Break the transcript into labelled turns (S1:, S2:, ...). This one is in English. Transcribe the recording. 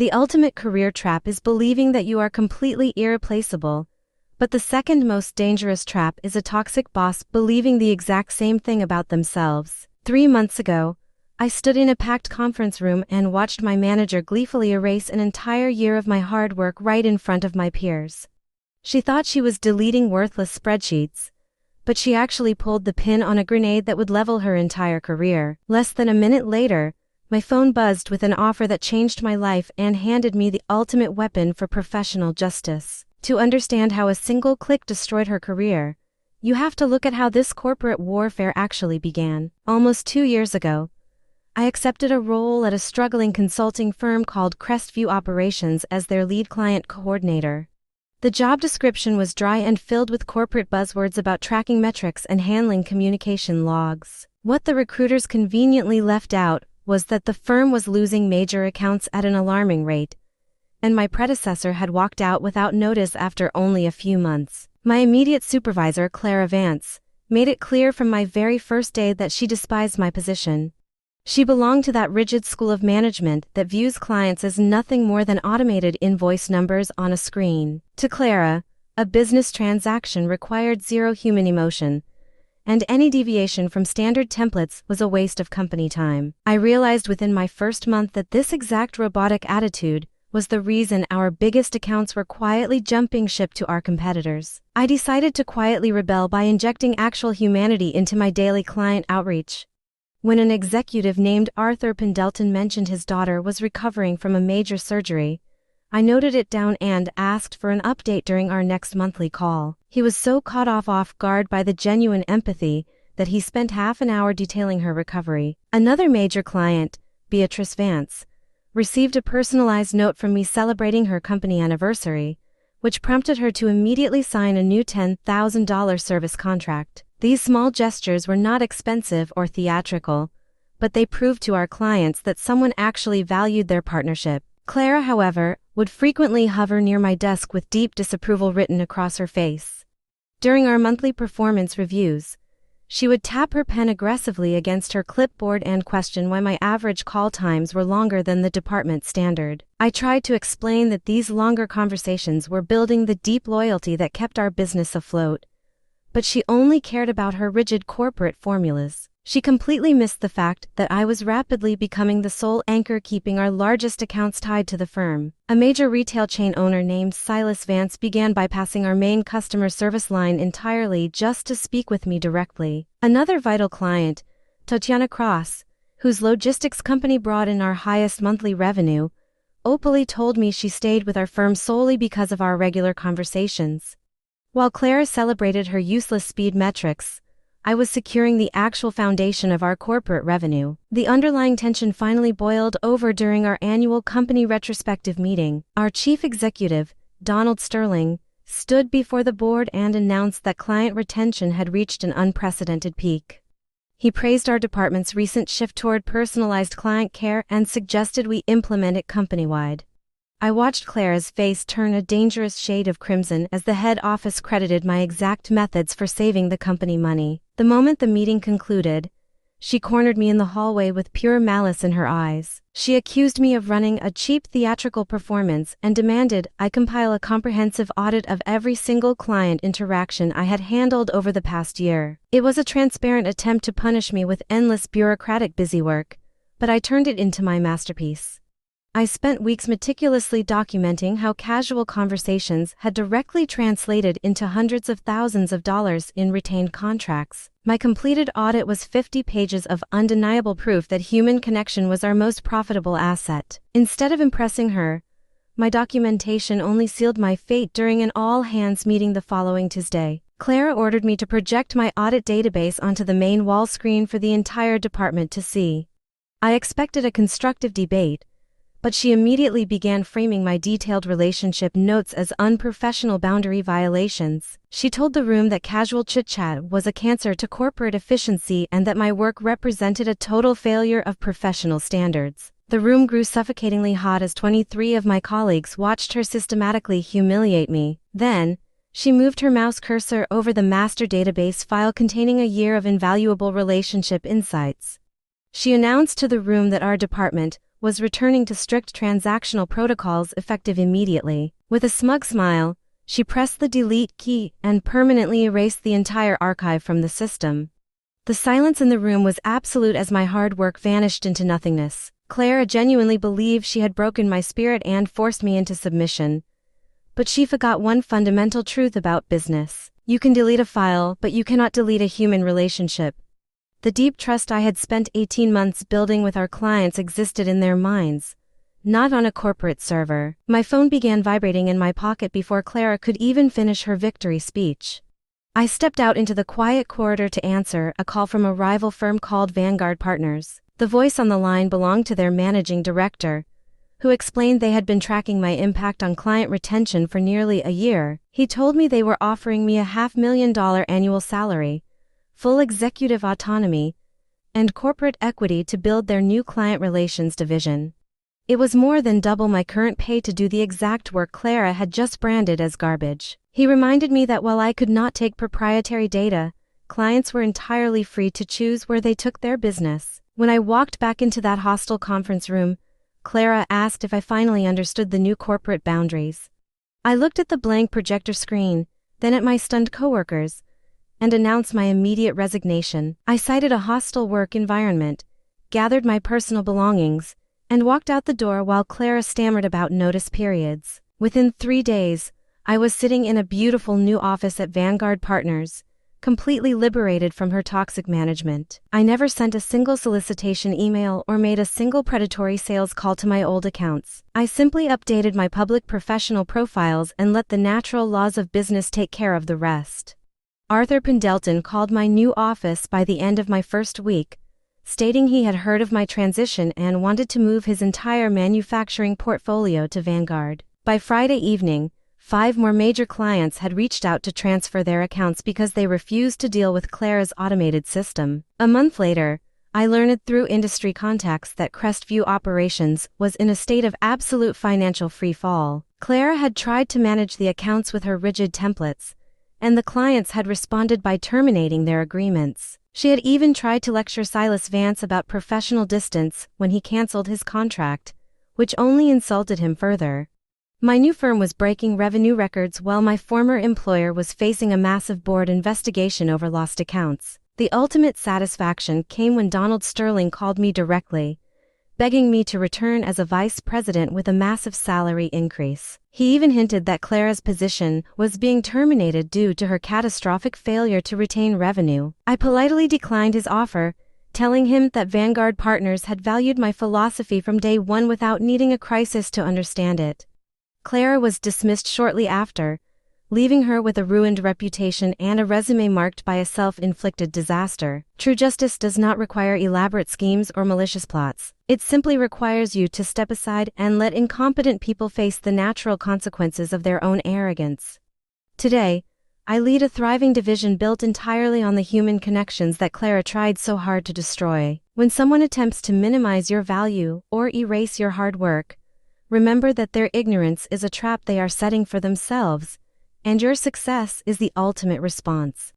S1: The ultimate career trap is believing that you are completely irreplaceable. But the second most dangerous trap is a toxic boss believing the exact same thing about themselves. 3 months ago, I stood in a packed conference room and watched my manager gleefully erase an entire year of my hard work right in front of my peers. She thought she was deleting worthless spreadsheets, but she actually pulled the pin on a grenade that would level her entire career. Less than a minute later, my phone buzzed with an offer that changed my life and handed me the ultimate weapon for professional justice. To understand how a single click destroyed her career, you have to look at how this corporate warfare actually began. Almost 2 years ago, I accepted a role at a struggling consulting firm called Crestview Operations as their lead client coordinator. The job description was dry and filled with corporate buzzwords about tracking metrics and handling communication logs. What the recruiters conveniently left out was that the firm was losing major accounts at an alarming rate, and my predecessor had walked out without notice after only a few months. My immediate supervisor, Clara Vance, made it clear from my very first day that she despised my position. She belonged to that rigid school of management that views clients as nothing more than automated invoice numbers on a screen. To Clara, a business transaction required zero human emotion, and any deviation from standard templates was a waste of company time. I realized within my first month that this exact robotic attitude was the reason our biggest accounts were quietly jumping ship to our competitors. I decided to quietly rebel by injecting actual humanity into my daily client outreach. When an executive named Arthur Pendleton mentioned his daughter was recovering from a major surgery, I noted it down and asked for an update during our next monthly call. He was so caught off guard by the genuine empathy that he spent half an hour detailing her recovery. Another major client, Beatrice Vance, received a personalized note from me celebrating her company anniversary, which prompted her to immediately sign a new $10,000 service contract. These small gestures were not expensive or theatrical, but they proved to our clients that someone actually valued their partnership. Clara, however, would frequently hover near my desk with deep disapproval written across her face. During our monthly performance reviews, she would tap her pen aggressively against her clipboard and question why my average call times were longer than the department standard. I tried to explain that these longer conversations were building the deep loyalty that kept our business afloat, but she only cared about her rigid corporate formulas. She completely missed the fact that I was rapidly becoming the sole anchor keeping our largest accounts tied to the firm. A major retail chain owner named Silas Vance began bypassing our main customer service line entirely just to speak with me directly. Another vital client, Tatiana Cross, whose logistics company brought in our highest monthly revenue, openly told me she stayed with our firm solely because of our regular conversations. While Clara celebrated her useless speed metrics, I was securing the actual foundation of our corporate revenue. The underlying tension finally boiled over during our annual company retrospective meeting. Our chief executive, Donald Sterling, stood before the board and announced that client retention had reached an unprecedented peak. He praised our department's recent shift toward personalized client care and suggested we implement it company-wide. I watched Clara's face turn a dangerous shade of crimson as the head office credited my exact methods for saving the company money. The moment the meeting concluded, she cornered me in the hallway with pure malice in her eyes. She accused me of running a cheap theatrical performance and demanded I compile a comprehensive audit of every single client interaction I had handled over the past year. It was a transparent attempt to punish me with endless bureaucratic busywork, but I turned it into my masterpiece. I spent weeks meticulously documenting how casual conversations had directly translated into hundreds of thousands of dollars in retained contracts. My completed audit was 50 pages of undeniable proof that human connection was our most profitable asset. Instead of impressing her, my documentation only sealed my fate during an all-hands meeting the following Tuesday. Clara ordered me to project my audit database onto the main wall screen for the entire department to see. I expected a constructive debate, but she immediately began framing my detailed relationship notes as unprofessional boundary violations. She told the room that casual chit-chat was a cancer to corporate efficiency and that my work represented a total failure of professional standards. The room grew suffocatingly hot as 23 of my colleagues watched her systematically humiliate me. Then, she moved her mouse cursor over the master database file containing a year of invaluable relationship insights. She announced to the room that our department, was returning to strict transactional protocols effective immediately. With a smug smile, she pressed the delete key and permanently erased the entire archive from the system. The silence in the room was absolute as my hard work vanished into nothingness. Clara genuinely believed she had broken my spirit and forced me into submission. But she forgot one fundamental truth about business. You can delete a file, but you cannot delete a human relationship. The deep trust I had spent 18 months building with our clients existed in their minds, not on a corporate server. My phone began vibrating in my pocket before Clara could even finish her victory speech. I stepped out into the quiet corridor to answer a call from a rival firm called Vanguard Partners. The voice on the line belonged to their managing director, who explained they had been tracking my impact on client retention for nearly a year. He told me they were offering me a $500,000 annual salary, full executive autonomy, and corporate equity to build their new client relations division. It was more than double my current pay to do the exact work Clara had just branded as garbage. He reminded me that while I could not take proprietary data, clients were entirely free to choose where they took their business. When I walked back into that hostile conference room, Clara asked if I finally understood the new corporate boundaries. I looked at the blank projector screen, then at my stunned coworkers, and announced my immediate resignation. I cited a hostile work environment, gathered my personal belongings, and walked out the door while Clara stammered about notice periods. Within 3 days, I was sitting in a beautiful new office at Vanguard Partners, completely liberated from her toxic management. I never sent a single solicitation email or made a single predatory sales call to my old accounts. I simply updated my public professional profiles and let the natural laws of business take care of the rest. Arthur Pendleton called my new office by the end of my first week, stating he had heard of my transition and wanted to move his entire manufacturing portfolio to Vanguard. By Friday evening, 5 more major clients had reached out to transfer their accounts because they refused to deal with Clara's automated system. A month later, I learned through industry contacts that Crestview Operations was in a state of absolute financial free fall. Clara had tried to manage the accounts with her rigid templates, and the clients had responded by terminating their agreements. She had even tried to lecture Silas Vance about professional distance when he canceled his contract, which only insulted him further. My new firm was breaking revenue records while my former employer was facing a massive board investigation over lost accounts. The ultimate satisfaction came when Donald Sterling called me directly, begging me to return as a vice president with a massive salary increase. He even hinted that Clara's position was being terminated due to her catastrophic failure to retain revenue. I politely declined his offer, telling him that Vanguard Partners had valued my philosophy from day one without needing a crisis to understand it. Clara was dismissed shortly after, leaving her with a ruined reputation and a resume marked by a self-inflicted disaster. True justice does not require elaborate schemes or malicious plots. It simply requires you to step aside and let incompetent people face the natural consequences of their own arrogance. Today, I lead a thriving division built entirely on the human connections that Clara tried so hard to destroy. When someone attempts to minimize your value or erase your hard work, remember that their ignorance is a trap they are setting for themselves, and your success is the ultimate response.